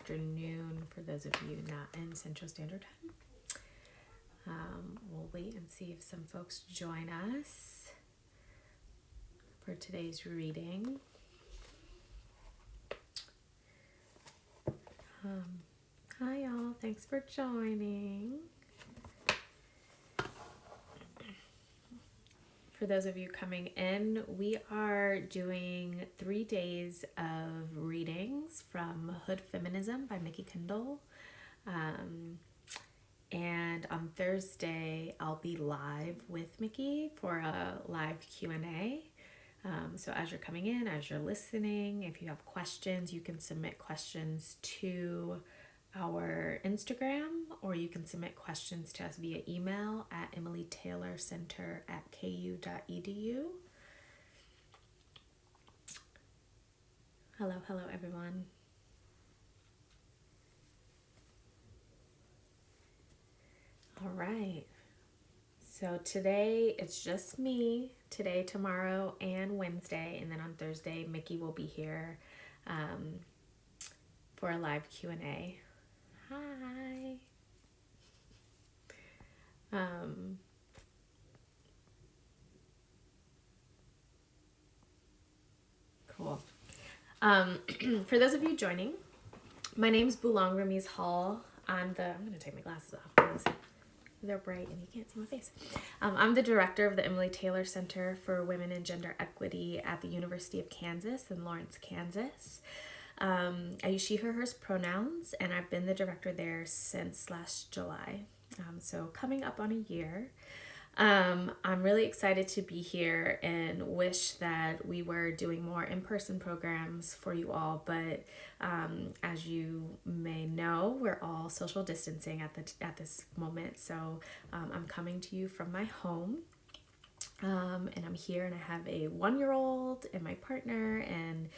afternoon for those of you not in Central Standard Time. We'll wait and see if some folks join us for today's reading. Hi y'all, thanks for joining. For those of you coming in, we are doing 3 days of readings from Hood Feminism by Mikki Kendall. And on Thursday, I'll be live with Mikki for a live Q&A. So as you're coming in, as you're listening, if you have questions, you can submit questions to our Instagram, or you can submit questions to us via email at emilytaylorcenter@ku.edu. Hello everyone. All right. So today it's just me, today, tomorrow, and Wednesday, and then on Thursday, Mikki will be here for a live Q&A. Hi. Cool. For those of you joining, my name's Bulaong Ramiz-Hall. I'm going to take my glasses off because they're bright and you can't see my face. I'm the director of the Emily Taylor Center for Women and Gender Equity at the University of Kansas in Lawrence, Kansas. I use she, her, hers pronouns, and I've been the director there since last July. So coming up on a year. I'm really excited to be here and wish that we were doing more in-person programs for you all, but as you may know, we're all social distancing at this moment. So I'm coming to you from my home. And I'm here, and I have a 1-year-old and my partner and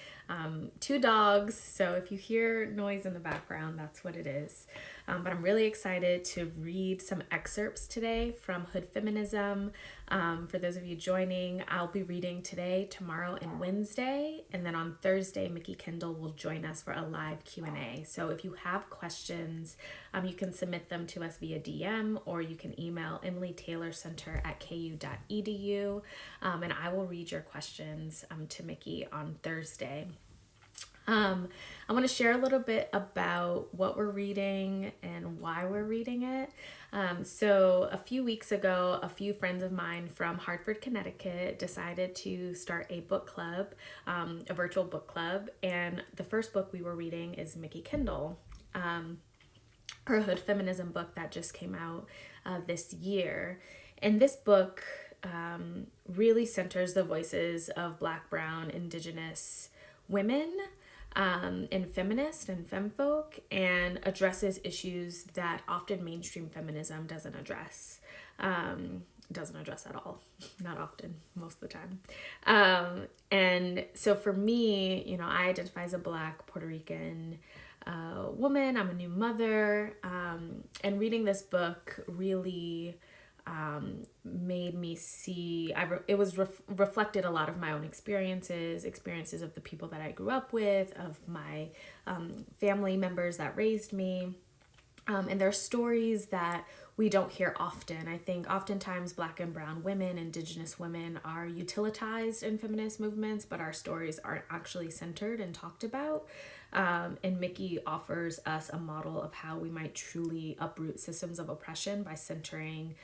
2 dogs. So if you hear noise in the background, that's what it is. But I'm really excited to read some excerpts today from Hood Feminism. For those of you joining, I'll be reading today, tomorrow, and Wednesday. And then on Thursday, Mikki Kendall will join us for a live Q&A. So if you have questions, you can submit them to us via DM, or you can email emilytaylorcenter@ku.edu. And I will read your questions to Mikki on Thursday. I want to share a little bit about what we're reading and why we're reading it. So a few weeks ago, a few friends of mine from Hartford, Connecticut decided to start a book club, a virtual book club. And the first book we were reading is Mikki Kendall, her Hood Feminism book that just came out this year. And this book really centers the voices of Black, Brown, Indigenous women, and feminist and femfolk, and addresses issues that often mainstream feminism doesn't address at all. Not often, most of the time. And so for me, I identify as a Black Puerto Rican woman. I'm a new mother, and reading this book really made me see, it was reflected a lot of my own experiences of the people that I grew up with, of my family members that raised me. And there are stories that we don't hear often. I think oftentimes Black and Brown women, Indigenous women are utilitized in feminist movements, but our stories aren't actually centered and talked about. And Mikki offers us a model of how we might truly uproot systems of oppression by centering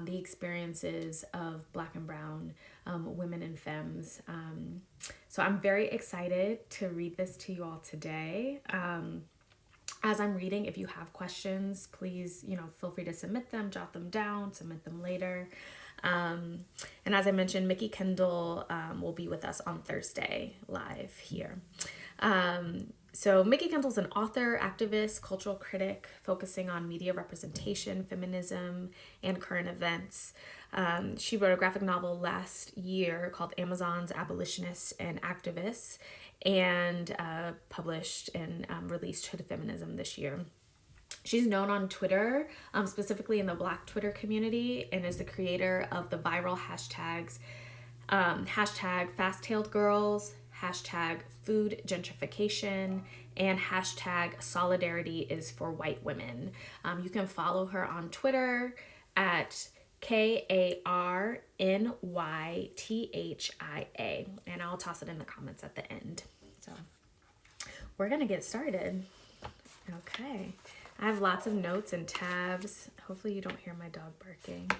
the experiences of Black and Brown women and femmes. So I'm very excited to read this to you all today. As I'm reading, if you have questions, please, feel free to submit them, jot them down, submit them later. And as I mentioned, Mikki Kendall will be with us on Thursday live here. So Mikki Kendall's an author, activist, cultural critic, focusing on media representation, feminism, and current events. She wrote a graphic novel last year called Amazon's Abolitionists and Activists, and published and released Hood Feminism this year. She's known on Twitter, specifically in the Black Twitter community, and is the creator of the viral hashtags hashtag fast-tailed girls, hashtag food gentrification, and hashtag solidarity is for white women. You can follow her on Twitter at KARNYTHIA, and I'll toss it in the comments at the end. So we're gonna get started. Okay, I have lots of notes and tabs. Hopefully you don't hear my dog barking.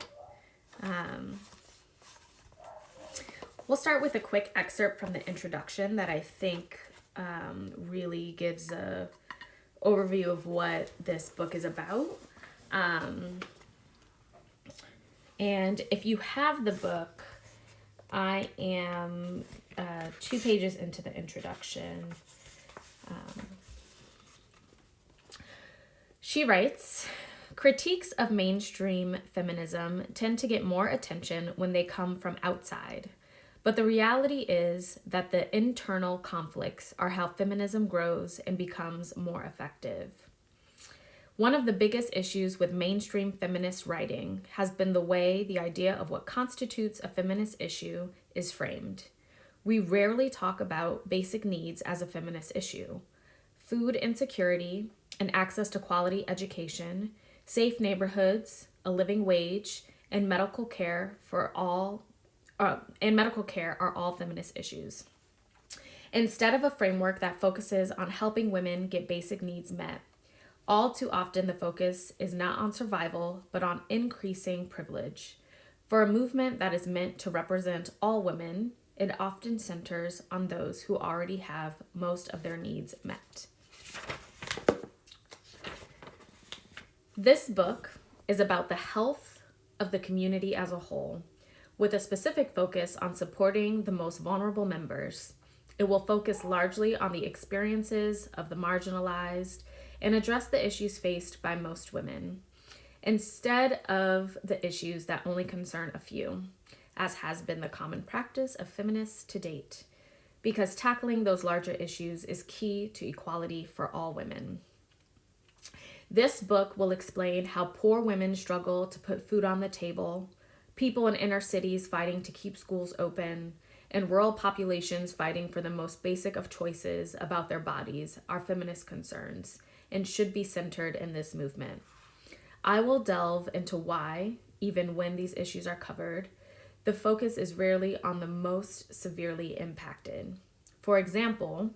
We'll start with a quick excerpt from the introduction that I think really gives a overview of what this book is about. And if you have the book, I am 2 pages into the introduction. She writes, critiques of mainstream feminism tend to get more attention when they come from outside. But the reality is that the internal conflicts are how feminism grows and becomes more effective. One of the biggest issues with mainstream feminist writing has been the way the idea of what constitutes a feminist issue is framed. We rarely talk about basic needs as a feminist issue. Food insecurity and access to quality education, safe neighborhoods, a living wage, and medical care are all feminist issues. Instead of a framework that focuses on helping women get basic needs met, all too often the focus is not on survival, but on increasing privilege. For a movement that is meant to represent all women, it often centers on those who already have most of their needs met. This book is about the health of the community as a whole, with a specific focus on supporting the most vulnerable members. It will focus largely on the experiences of the marginalized and address the issues faced by most women, instead of the issues that only concern a few, as has been the common practice of feminists to date, because tackling those larger issues is key to equality for all women. This book will explain how poor women struggle to put food on the table, people in inner cities fighting to keep schools open, and rural populations fighting for the most basic of choices about their bodies are feminist concerns and should be centered in this movement. I will delve into why, even when these issues are covered, the focus is rarely on the most severely impacted. For example,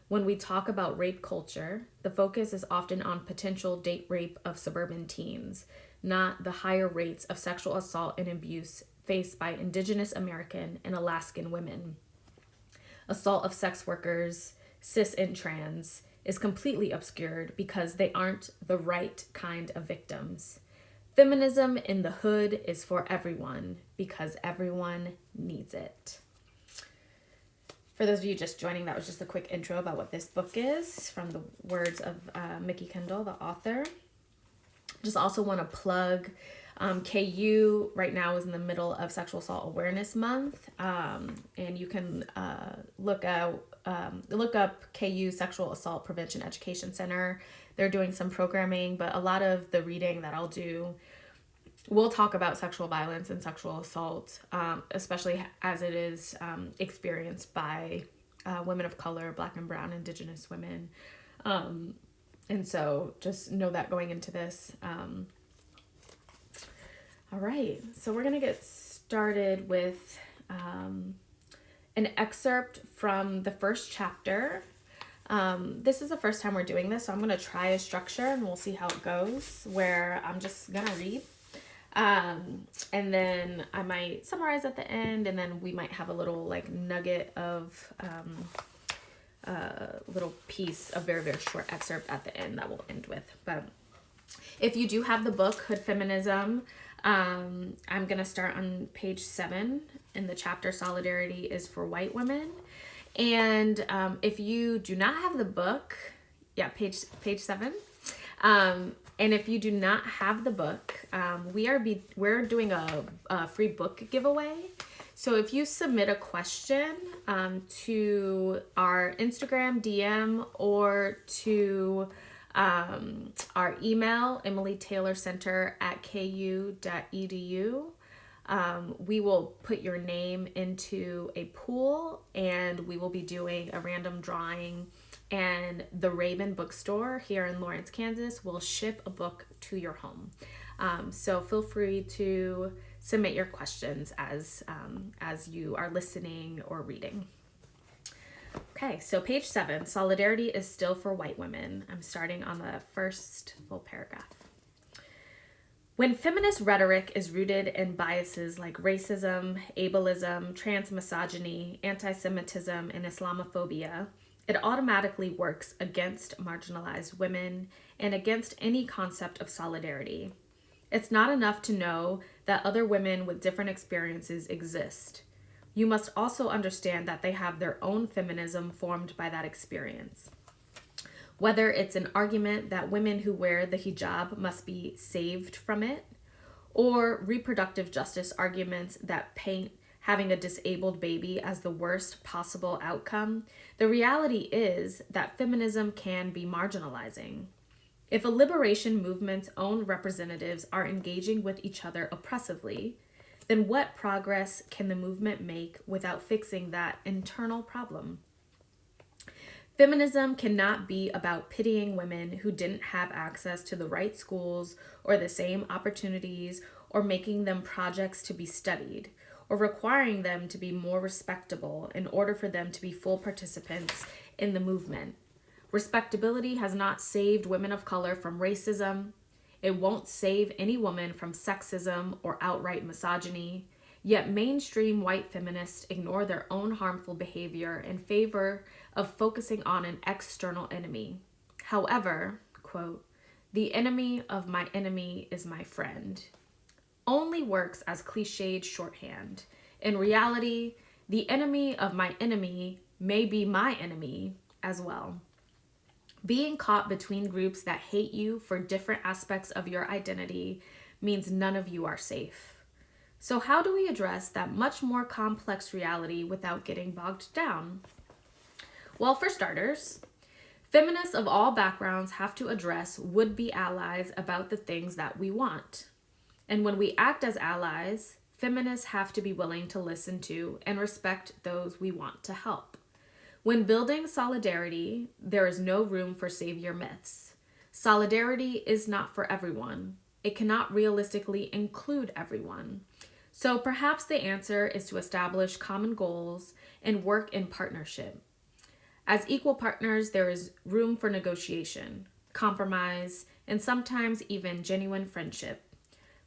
when we talk about rape culture, the focus is often on potential date rape of suburban teens, not the higher rates of sexual assault and abuse faced by Indigenous American and Alaskan women. Assault of sex workers, cis and trans, is completely obscured because they aren't the right kind of victims. Feminism in the hood is for everyone because everyone needs it. For those of you just joining, that was just a quick intro about what this book is from the words of Mickey Kendall, the author. Just also want to plug KU right now is in the middle of Sexual Assault Awareness Month, and you can look up KU Sexual Assault Prevention Education Center. They're doing some programming, but a lot of the reading that I'll do will talk about sexual violence and sexual assault, especially as it is experienced by women of color, Black and Brown, Indigenous women. And so just know that going into this. All right, so we're going to get started with an excerpt from the first chapter. This is the first time we're doing this, so I'm going to try a structure and we'll see how it goes, where I'm just going to read. And then I might summarize at the end, and then we might have a little like nugget of little piece, a very, very short excerpt at the end that we'll end with. But if you do have the book, Hood Feminism, I'm going to start on page 7 in the chapter Solidarity is for White Women. And if you do not have the book, page 7. And if you do not have the book, we're doing a free book giveaway. So if you submit a question to our Instagram DM or to our email, emilytaylorcenter@ku.edu, We will put your name into a pool, and we will be doing a random drawing, and the Raven bookstore here in Lawrence, Kansas will ship a book to your home. So feel free to submit your questions as you are listening or reading. Okay, so page 7, solidarity is still for white women. I'm starting on the first full paragraph. When feminist rhetoric is rooted in biases like racism, ableism, transmisogyny, anti-Semitism, and Islamophobia, it automatically works against marginalized women and against any concept of solidarity. It's not enough to know that other women with different experiences exist. You must also understand that they have their own feminism formed by that experience. Whether it's an argument that women who wear the hijab must be saved from it, or reproductive justice arguments that paint having a disabled baby as the worst possible outcome, the reality is that feminism can be marginalizing. If a liberation movement's own representatives are engaging with each other oppressively, then what progress can the movement make without fixing that internal problem? Feminism cannot be about pitying women who didn't have access to the right schools or the same opportunities, or making them projects to be studied, or requiring them to be more respectable in order for them to be full participants in the movement. Respectability has not saved women of color from racism. It won't save any woman from sexism or outright misogyny. Yet mainstream white feminists ignore their own harmful behavior in favor of focusing on an external enemy. However, quote, "The enemy of my enemy is my friend," only works as cliched shorthand. In reality, the enemy of my enemy may be my enemy as well. Being caught between groups that hate you for different aspects of your identity means none of you are safe. So how do we address that much more complex reality without getting bogged down? Well, for starters, feminists of all backgrounds have to address would-be allies about the things that we want. And when we act as allies, feminists have to be willing to listen to and respect those we want to help. When building solidarity, there is no room for savior myths. Solidarity is not for everyone. It cannot realistically include everyone. So perhaps the answer is to establish common goals and work in partnership. As equal partners, there is room for negotiation, compromise, and sometimes even genuine friendship.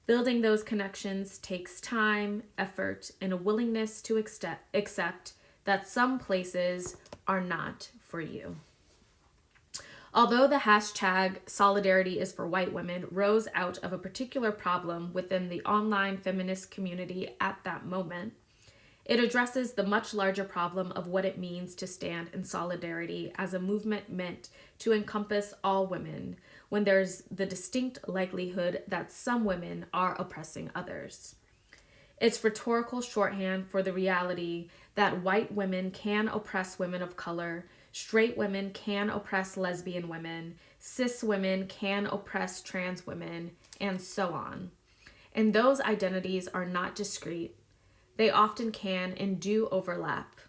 Building those connections takes time, effort, and a willingness to accept that some places are not for you. Although the hashtag solidarity is for white women rose out of a particular problem within the online feminist community at that moment, it addresses the much larger problem of what it means to stand in solidarity as a movement meant to encompass all women when there's the distinct likelihood that some women are oppressing others. It's rhetorical shorthand for the reality that white women can oppress women of color, straight women can oppress lesbian women, cis women can oppress trans women, and so on. And those identities are not discrete. They often can and do overlap.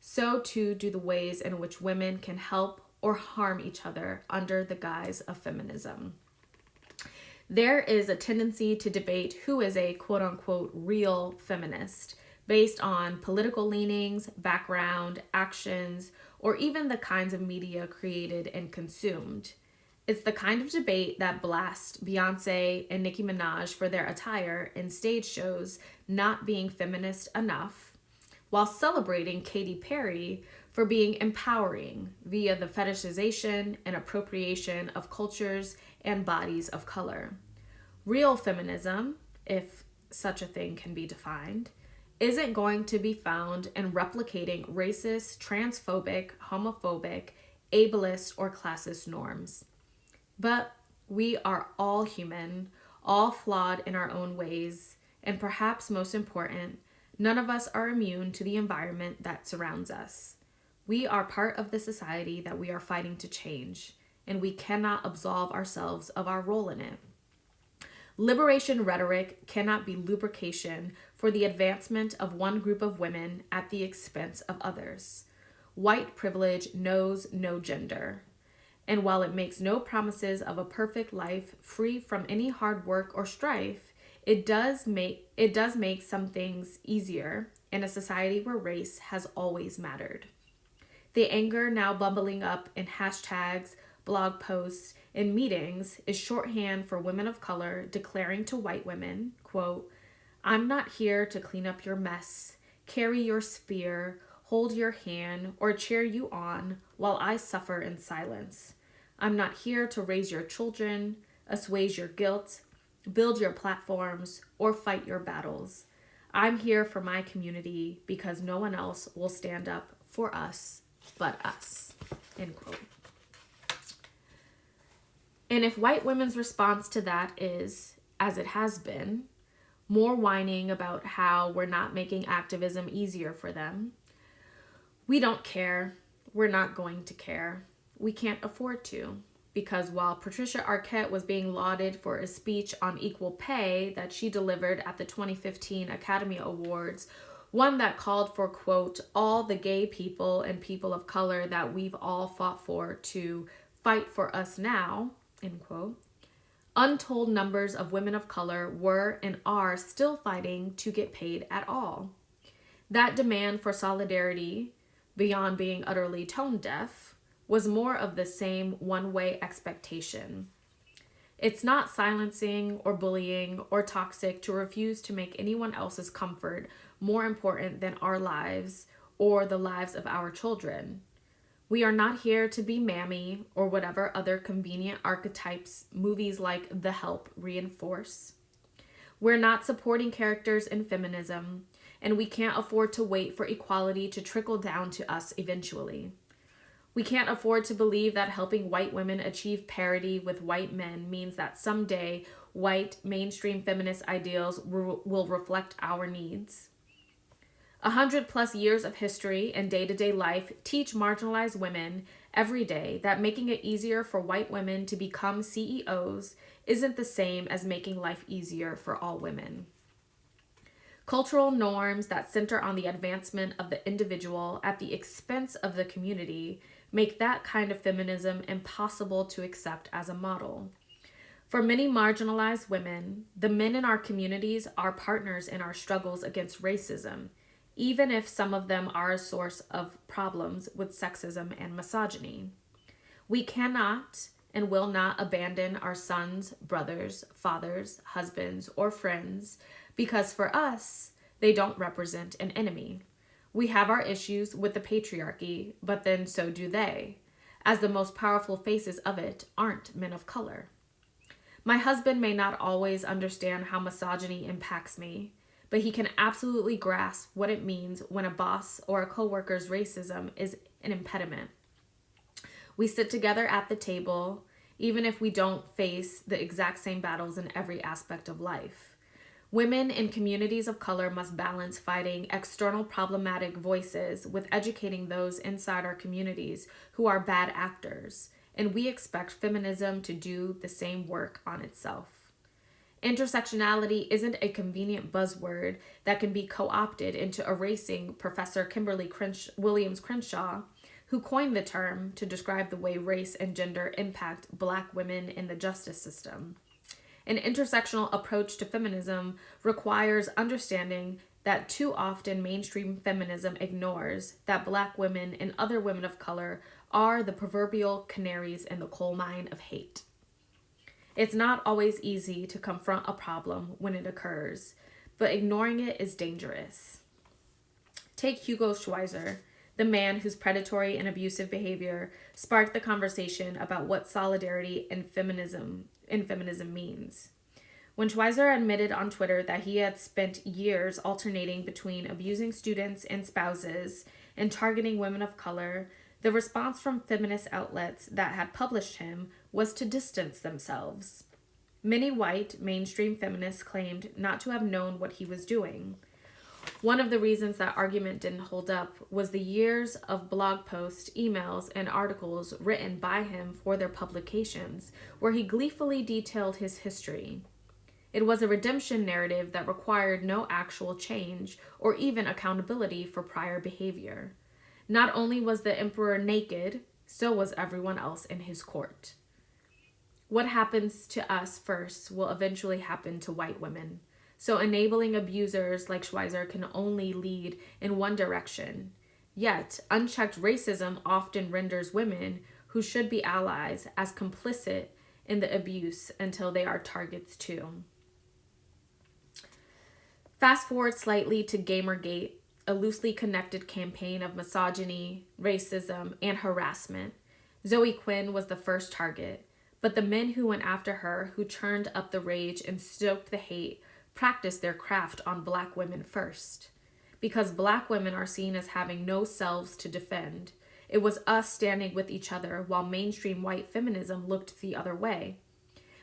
So too do the ways in which women can help or harm each other under the guise of feminism. There is a tendency to debate who is a quote-unquote real feminist based on political leanings, background, actions, or even the kinds of media created and consumed. It's the kind of debate that blasts Beyonce and Nicki Minaj for their attire in stage shows not being feminist enough, while celebrating Katy Perry for being empowering via the fetishization and appropriation of cultures and bodies of color. Real feminism, if such a thing can be defined, isn't going to be found in replicating racist, transphobic, homophobic, ableist, or classist norms. But we are all human, all flawed in our own ways, and perhaps most important, none of us are immune to the environment that surrounds us. We are part of the society that we are fighting to change, and we cannot absolve ourselves of our role in it. Liberation rhetoric cannot be lubrication for the advancement of one group of women at the expense of others. White privilege knows no gender. And while it makes no promises of a perfect life free from any hard work or strife, it does make some things easier in a society where race has always mattered. The anger now bubbling up in hashtags, blog posts, and meetings is shorthand for women of color declaring to white women, quote, "I'm not here to clean up your mess, carry your spear, hold your hand, or cheer you on while I suffer in silence. I'm not here to raise your children, assuage your guilt, build your platforms, or fight your battles. I'm here for my community because no one else will stand up for us but us," end quote. And if white women's response to that is, as it has been, more whining about how we're not making activism easier for them, we don't care. We're not going to care. We can't afford to, because while Patricia Arquette was being lauded for a speech on equal pay that she delivered at the 2015 Academy Awards, one that called for, quote, "all the gay people and people of color that we've all fought for to fight for us now," end quote, untold numbers of women of color were and are still fighting to get paid at all. That demand for solidarity, beyond being utterly tone deaf, was more of the same one-way expectation. It's not silencing or bullying or toxic to refuse to make anyone else's comfort more important than our lives or the lives of our children. We are not here to be mammy or whatever other convenient archetypes movies like The Help reinforce. We're not supporting characters in feminism, and we can't afford to wait for equality to trickle down to us eventually. We can't afford to believe that helping white women achieve parity with white men means that someday white mainstream feminist ideals will reflect our needs. 100+ years of history and day-to-day life teach marginalized women every day that making it easier for white women to become CEOs isn't the same as making life easier for all women. Cultural norms that center on the advancement of the individual at the expense of the community make that kind of feminism impossible to accept as a model. For many marginalized women, the men in our communities are partners in our struggles against racism, even if some of them are a source of problems with sexism and misogyny. We cannot and will not abandon our sons, brothers, fathers, husbands, or friends because for us, they don't represent an enemy. We have our issues with the patriarchy, but then so do they, as the most powerful faces of it aren't men of color. My husband may not always understand how misogyny impacts me, but he can absolutely grasp what it means when a boss or a coworker's racism is an impediment. We sit together at the table, even if we don't face the exact same battles in every aspect of life. Women in communities of color must balance fighting external problematic voices with educating those inside our communities who are bad actors, and we expect feminism to do the same work on itself. Intersectionality isn't a convenient buzzword that can be co-opted into erasing Professor Kimberly Williams Crenshaw, who coined the term to describe the way race and gender impact Black women in the justice system. An intersectional approach to feminism requires understanding that too often mainstream feminism ignores that Black women and other women of color are the proverbial canaries in the coal mine of hate. It's not always easy to confront a problem when it occurs, but ignoring it is dangerous. Take Hugo Schweizer, the man whose predatory and abusive behavior sparked the conversation about what solidarity and feminism means. When Schweizer admitted on Twitter that he had spent years alternating between abusing students and spouses and targeting women of color, the response from feminist outlets that had published him was to distance themselves. Many white mainstream feminists claimed not to have known what he was doing. One of the reasons that argument didn't hold up was the years of blog posts, emails, and articles written by him for their publications, where he gleefully detailed his history. It was a redemption narrative that required no actual change or even accountability for prior behavior. Not only was the emperor naked, so was everyone else in his court. What happens to us first will eventually happen to white women. So enabling abusers like Schweizer can only lead in one direction. Yet, unchecked racism often renders women who should be allies as complicit in the abuse until they are targets too. Fast forward slightly to Gamergate, a loosely connected campaign of misogyny, racism, and harassment. Zoe Quinn was the first target, but the men who went after her, who churned up the rage and stoked the hate, practiced their craft on Black women first. Because Black women are seen as having no selves to defend, it was us standing with each other while mainstream white feminism looked the other way.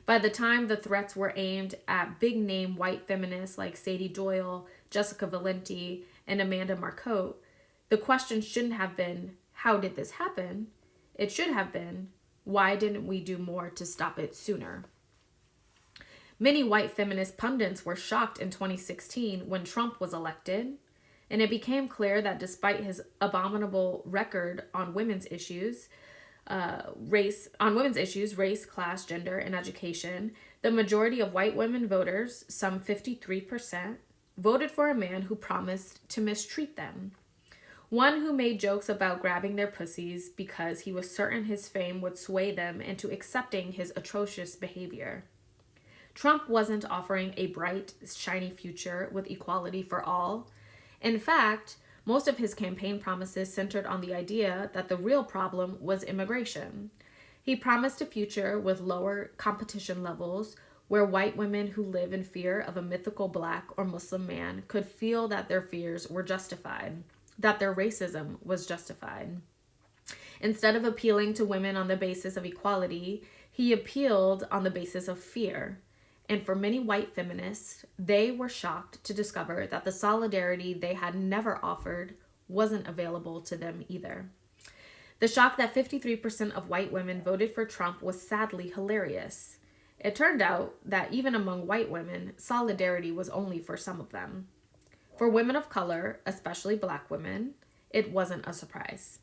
By the time the threats were aimed at big-name white feminists like Sadie Doyle, Jessica Valenti, and Amanda Marcotte, the question shouldn't have been, how did this happen? It should have been, why didn't we do more to stop it sooner? Many white feminist pundits were shocked in 2016 when Trump was elected, and it became clear that despite his abominable record on women's issues, race, class, gender, and education, the majority of white women voters, some 53%, voted for a man who promised to mistreat them. One who made jokes about grabbing their pussies because he was certain his fame would sway them into accepting his atrocious behavior. Trump wasn't offering a bright, shiny future with equality for all. In fact, most of his campaign promises centered on the idea that the real problem was immigration. He promised a future with lower competition levels where white women who live in fear of a mythical Black or Muslim man could feel that their fears were justified, that their racism was justified. Instead of appealing to women on the basis of equality, he appealed on the basis of fear. And for many white feminists, they were shocked to discover that the solidarity they had never offered wasn't available to them either. The shock that 53% of white women voted for Trump was sadly hilarious. It turned out that even among white women, solidarity was only for some of them. For women of color, especially Black women, it wasn't a surprise.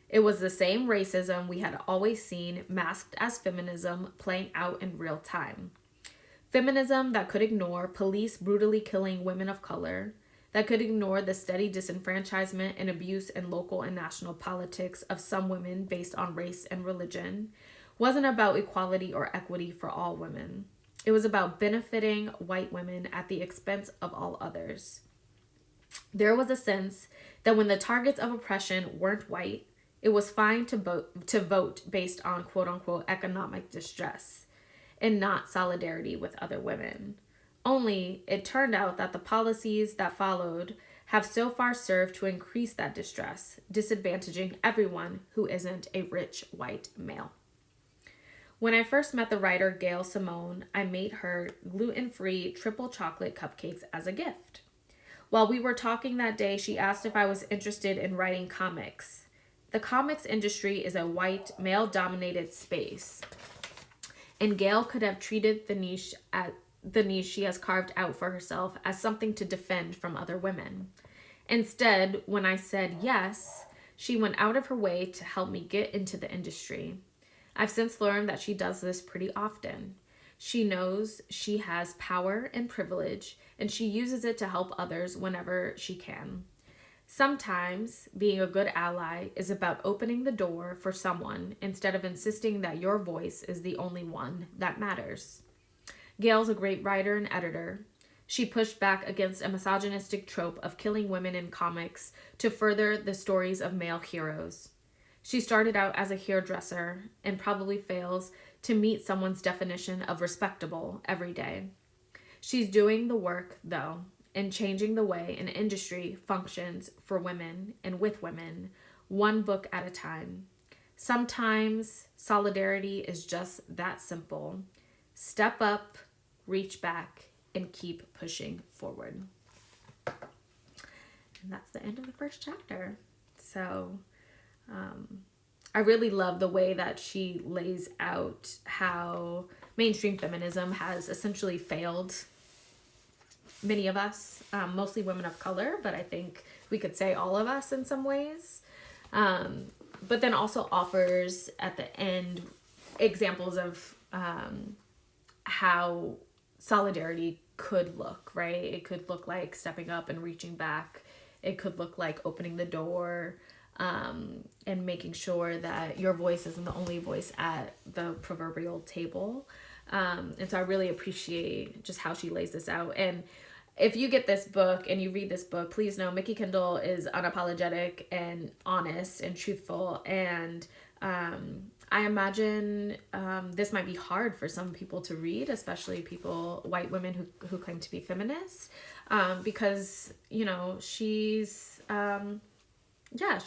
It was the same racism we had always seen masked as feminism playing out in real time. Feminism that could ignore police brutally killing women of color, that could ignore the steady disenfranchisement and abuse in local and national politics of some women based on race and religion, wasn't about equality or equity for all women. It was about benefiting white women at the expense of all others. There was a sense that when the targets of oppression weren't white, it was fine to vote based on quote-unquote economic distress and not solidarity with other women. Only, it turned out that the policies that followed have so far served to increase that distress, disadvantaging everyone who isn't a rich white male. When I first met the writer Gail Simone, I made her gluten-free triple chocolate cupcakes as a gift. While we were talking that day, she asked if I was interested in writing comics. The comics industry is a white, male-dominated space, and Gail could have treated the niche she has carved out for herself as something to defend from other women. Instead, when I said yes, she went out of her way to help me get into the industry. I've since learned that she does this pretty often. She knows she has power and privilege, and she uses it to help others whenever she can. Sometimes being a good ally is about opening the door for someone instead of insisting that your voice is the only one that matters. Gail's a great writer and editor. She pushed back against a misogynistic trope of killing women in comics to further the stories of male heroes. She started out as a hairdresser and probably fails to meet someone's definition of respectable every day. She's doing the work, though, and changing the way an industry functions for women and with women, one book at a time. Sometimes solidarity is just that simple. Step up, reach back, and keep pushing forward. And that's the end of the first chapter. So I really love the way that she lays out how mainstream feminism has essentially failed many of us, mostly women of color, but I think we could say all of us in some ways. But then also offers at the end examples of how solidarity could look, right? It could look like stepping up and reaching back. It could look like opening the door, and making sure that your voice isn't the only voice at the proverbial table. And so I really appreciate just how she lays this out. And if you get this book and you read this book, please know Mikki Kendall is unapologetic and honest and truthful. And I imagine this might be hard for some people to read, especially white women who claim to be feminists, because, you know, she's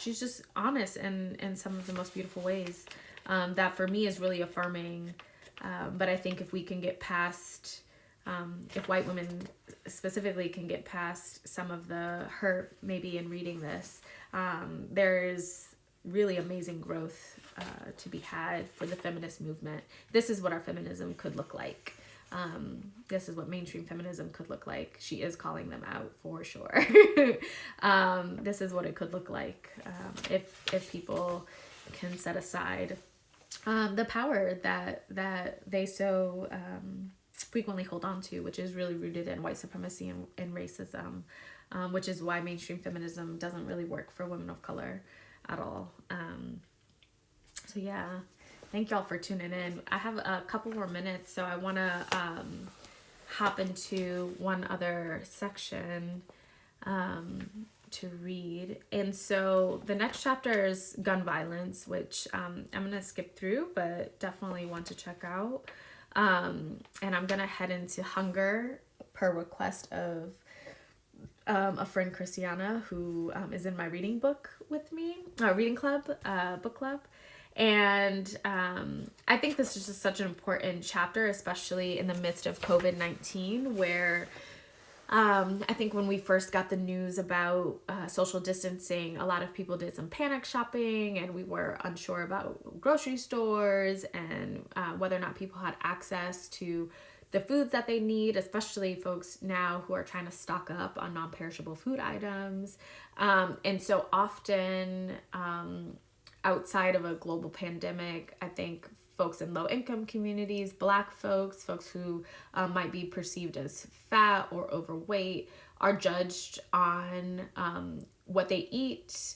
just honest in some of the most beautiful ways, that for me is really affirming. But I think if we can get past, if white women specifically can get past some of the hurt maybe in reading this, there's really amazing growth to be had for the feminist movement. This is what our feminism could look like. This is what mainstream feminism could look like. She is calling them out for sure. This is what it could look like if people can set aside the power that they so frequently hold on to, which is really rooted in white supremacy and racism, which is why mainstream feminism doesn't really work for women of color at all. So yeah, thank y'all for tuning in. I have a couple more minutes, so I want to hop into one other section to read. And so the next chapter is gun violence, which I'm going to skip through, but definitely want to check out. And I'm going to head into hunger per request of a friend, Christiana, who is in my reading book with me, reading club, book club. And I think this is just such an important chapter, especially in the midst of COVID-19, where I think when we first got the news about social distancing, a lot of people did some panic shopping, and we were unsure about grocery stores and whether or not people had access to the foods that they need, especially folks now who are trying to stock up on non-perishable food items. And so often, outside of a global pandemic, I think folks in low-income communities, Black folks who might be perceived as fat or overweight, are judged on what they eat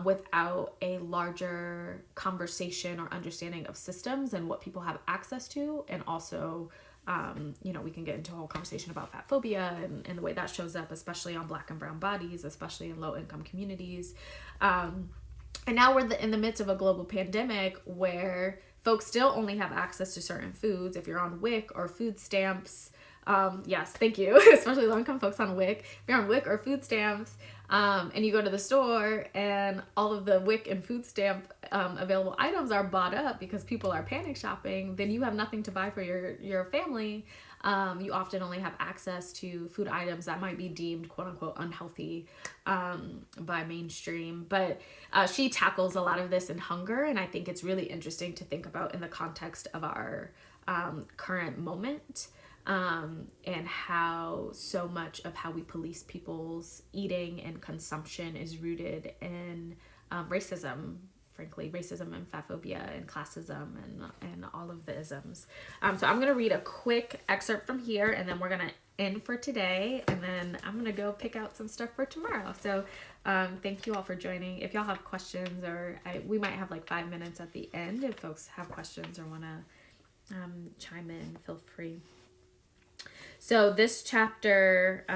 without a larger conversation or understanding of systems and what people have access to. And also, we can get into a whole conversation about fat phobia and the way that shows up, especially on Black and brown bodies, especially in low-income communities. And now we're in the midst of a global pandemic where folks still only have access to certain foods. If you're on WIC or food stamps, yes, thank you, especially low-income folks on WIC. If you're on WIC or food stamps, and you go to the store and all of the WIC and food stamp available items are bought up because people are panic shopping, then you have nothing to buy for your family. You often only have access to food items that might be deemed quote unquote unhealthy by mainstream. But she tackles a lot of this in Hunger, and I think it's really interesting to think about in the context of our current moment, and how so much of how we police people's eating and consumption is rooted in racism. Frankly, racism and fat phobia and classism and all of the isms. So I'm going to read a quick excerpt from here, and then we're going to end for today, and then I'm going to go pick out some stuff for tomorrow. So thank you all for joining. If y'all have questions, or we might have like 5 minutes at the end if folks have questions or want to chime in, feel free. So this chapter,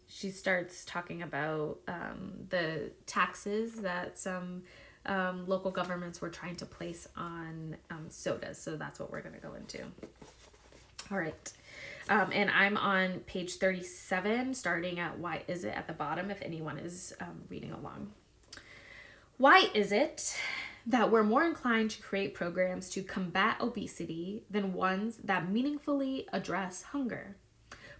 she starts talking about the taxes that some local governments were trying to place on sodas. So that's what we're going to go into. All right. And I'm on page 37, starting at why is it at the bottom, if anyone is reading along. Why is it that we're more inclined to create programs to combat obesity than ones that meaningfully address hunger?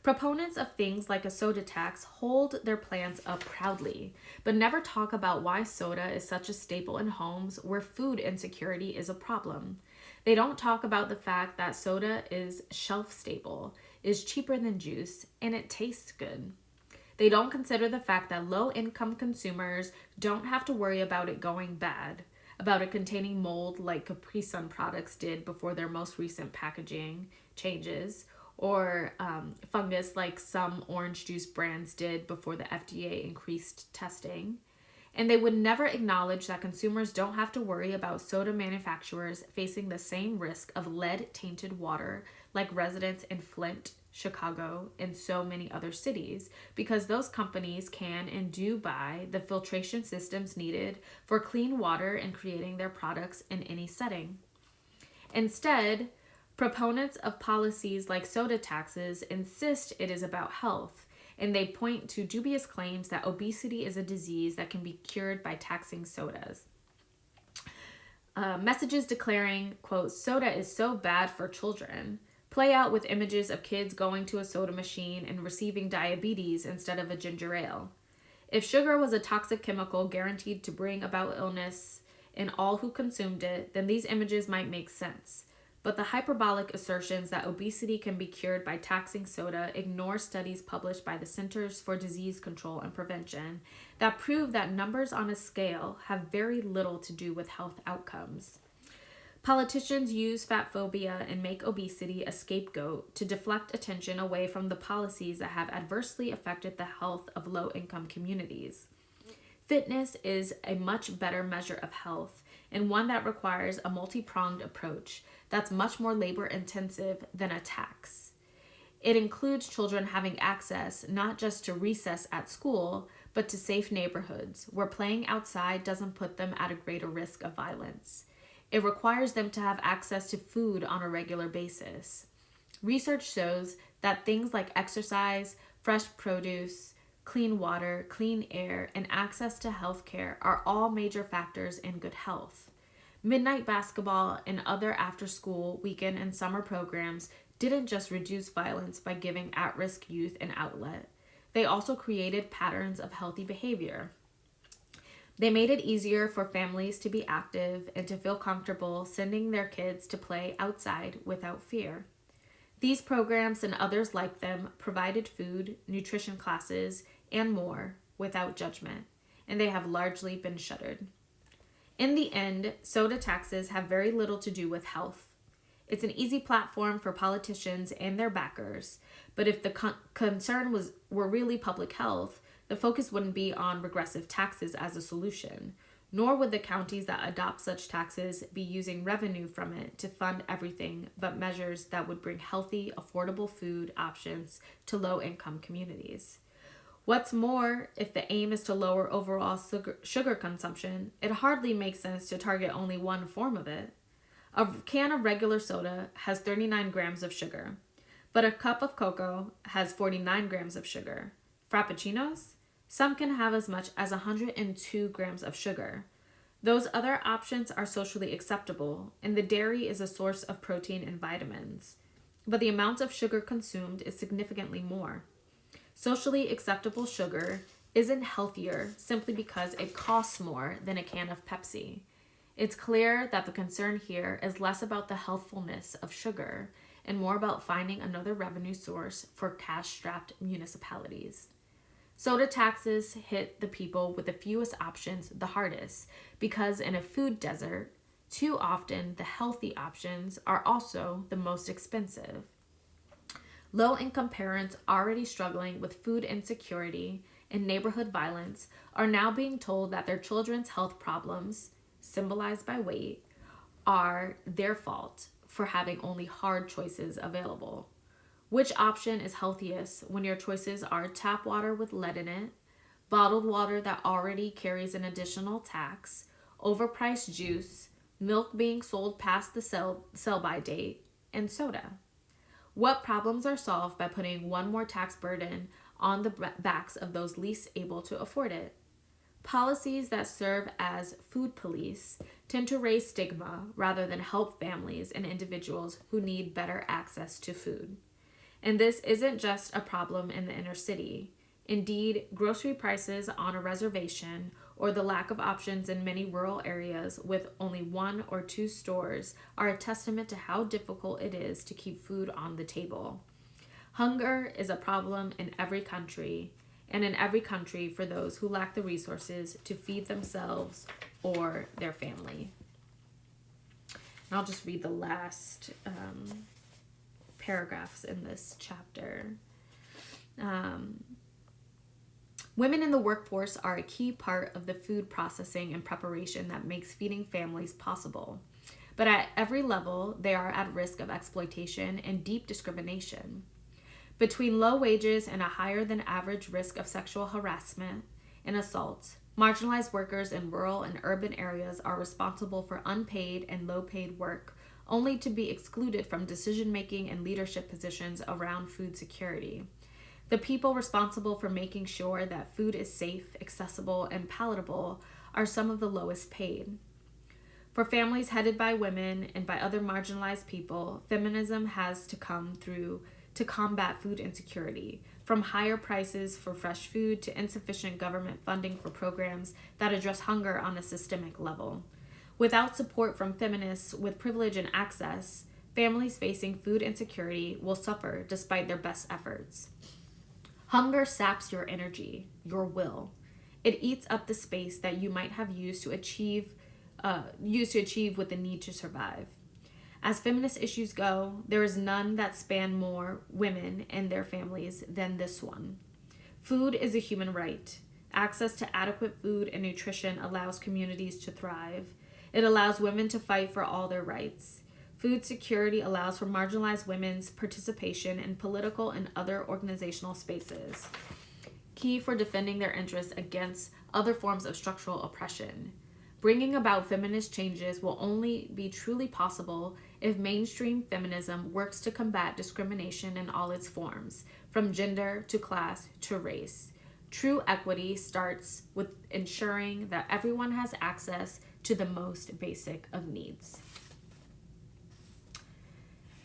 Proponents of things like a soda tax hold their plans up proudly, but never talk about why soda is such a staple in homes where food insecurity is a problem. They don't talk about the fact that soda is shelf stable. is cheaper than juice, and it tastes good. They don't consider the fact that low-income consumers don't have to worry about it going bad, about it containing mold like Capri Sun products did before their most recent packaging changes, or fungus like some orange juice brands did before the FDA increased testing. And they would never acknowledge that consumers don't have to worry about soda manufacturers facing the same risk of lead-tainted water like residents in Flint, Chicago, and so many other cities, because those companies can and do buy the filtration systems needed for clean water and creating their products in any setting. Instead, proponents of policies like soda taxes insist it is about health, and they point to dubious claims that obesity is a disease that can be cured by taxing sodas. Messages declaring, quote, soda is so bad for children, play out with images of kids going to a soda machine and receiving diabetes instead of a ginger ale. If sugar was a toxic chemical guaranteed to bring about illness in all who consumed it, then these images might make sense. But the hyperbolic assertions that obesity can be cured by taxing soda ignore studies published by the Centers for Disease Control and Prevention that prove that numbers on a scale have very little to do with health outcomes. Politicians use fat phobia and make obesity a scapegoat to deflect attention away from the policies that have adversely affected the health of low-income communities. Fitness is a much better measure of health, and one that requires a multi-pronged approach that's much more labor-intensive than a tax. It includes children having access not just to recess at school, but to safe neighborhoods where playing outside doesn't put them at a greater risk of violence. It requires them to have access to food on a regular basis. Research shows that things like exercise, fresh produce, clean water, clean air, and access to health care are all major factors in good health. Midnight basketball and other after-school, weekend, and summer programs didn't just reduce violence by giving at-risk youth an outlet. They also created patterns of healthy behavior. They made it easier for families to be active and to feel comfortable sending their kids to play outside without fear. These programs and others like them provided food, nutrition classes, and more without judgment, and they have largely been shuttered. In the end, soda taxes have very little to do with health. It's an easy platform for politicians and their backers, but if the concern were really public health, the focus wouldn't be on regressive taxes as a solution, nor would the counties that adopt such taxes be using revenue from it to fund everything but measures that would bring healthy, affordable food options to low-income communities. What's more, if the aim is to lower overall sugar consumption, it hardly makes sense to target only one form of it. A can of regular soda has 39 grams of sugar, but a cup of cocoa has 49 grams of sugar. Frappuccinos? Some can have as much as 102 grams of sugar. Those other options are socially acceptable, and the dairy is a source of protein and vitamins. But the amount of sugar consumed is significantly more. Socially acceptable sugar isn't healthier simply because it costs more than a can of Pepsi. It's clear that the concern here is less about the healthfulness of sugar and more about finding another revenue source for cash-strapped municipalities. Soda taxes hit the people with the fewest options the hardest because in a food desert, too often the healthy options are also the most expensive. Low-income parents already struggling with food insecurity and neighborhood violence are now being told that their children's health problems, symbolized by weight, are their fault for having only hard choices available. Which option is healthiest when your choices are tap water with lead in it, bottled water that already carries an additional tax, overpriced juice, milk being sold past the sell-by date, and soda? What problems are solved by putting one more tax burden on the backs of those least able to afford it? Policies that serve as food police tend to raise stigma rather than help families and individuals who need better access to food. And this isn't just a problem in the inner city. Indeed, grocery prices on a reservation or the lack of options in many rural areas with only 1 or 2 stores are a testament to how difficult it is to keep food on the table. Hunger is a problem in every country, and in every country for those who lack the resources to feed themselves or their family. And I'll just read the last paragraphs in this chapter. Women in the workforce are a key part of the food processing and preparation that makes feeding families possible. But at every level, they are at risk of exploitation and deep discrimination. Between low wages and a higher than average risk of sexual harassment and assault, marginalized workers in rural and urban areas are responsible for unpaid and low-paid work, only to be excluded from decision-making and leadership positions around food security. The people responsible for making sure that food is safe, accessible, and palatable are some of the lowest paid. For families headed by women and by other marginalized people, feminism has to come through to combat food insecurity, from higher prices for fresh food to insufficient government funding for programs that address hunger on a systemic level. Without support from feminists with privilege and access, families facing food insecurity will suffer despite their best efforts. Hunger saps your energy, your will. It eats up the space that you might have used to achieve with the need to survive. As feminist issues go, there is none that span more women and their families than this one. Food is a human right. Access to adequate food and nutrition allows communities to thrive. It allows women to fight for all their rights. Food security allows for marginalized women's participation in political and other organizational spaces, key for defending their interests against other forms of structural oppression. Bringing about feminist changes will only be truly possible if mainstream feminism works to combat discrimination in all its forms, from gender to class to race. True equity starts with ensuring that everyone has access to the most basic of needs.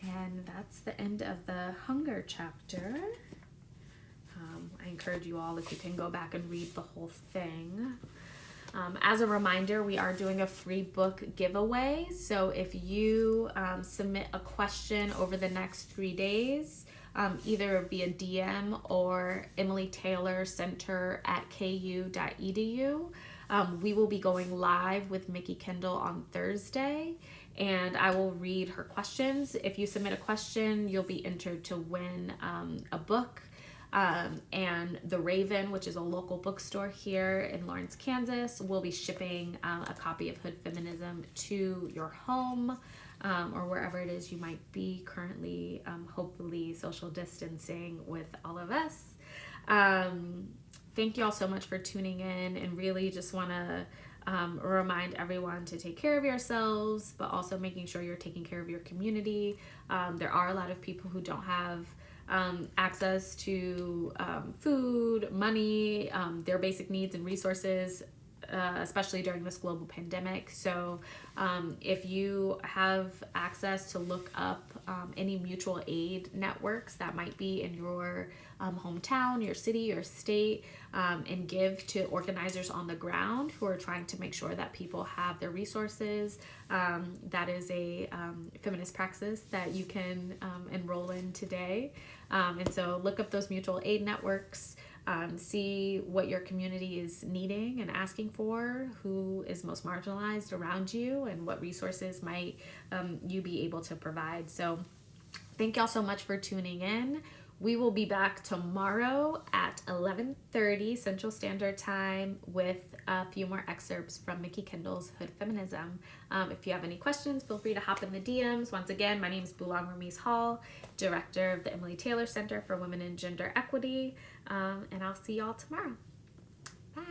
And that's the end of the hunger chapter. I encourage you all, if you can, go back and read the whole thing. As a reminder, we are doing a free book giveaway. So if you submit a question over the next 3 days, either via DM or Emily Taylor Center at ku.edu, we will be going live with Mickey Kendall on Thursday, and I will read her questions. If you submit a question, you'll be entered to win a book. And The Raven, which is a local bookstore here in Lawrence, Kansas, will be shipping a copy of Hood Feminism to your home or wherever it is you might be currently, hopefully social distancing with all of us. Thank you all so much for tuning in, and really just want to remind everyone to take care of yourselves, but also making sure you're taking care of your community. There are a lot of people who don't have access to food, money, their basic needs and resources, especially during this global pandemic. So if you have access to look up any mutual aid networks that might be in your hometown, your city, your state, and give to organizers on the ground who are trying to make sure that people have their resources. That is a feminist praxis that you can enroll in today. And so look up those mutual aid networks, see what your community is needing and asking for, who is most marginalized around you, and what resources might you be able to provide. So thank y'all so much for tuning in. We will be back tomorrow at 11:30 Central Standard Time with a few more excerpts from Mickey Kendall's Hood Feminism. If you have any questions, feel free to hop in the DMs. Once again, my name is Bulaong Ramiz-Hall, Director of the Emily Taylor Center for Women and Gender Equity, and I'll see y'all tomorrow. Bye.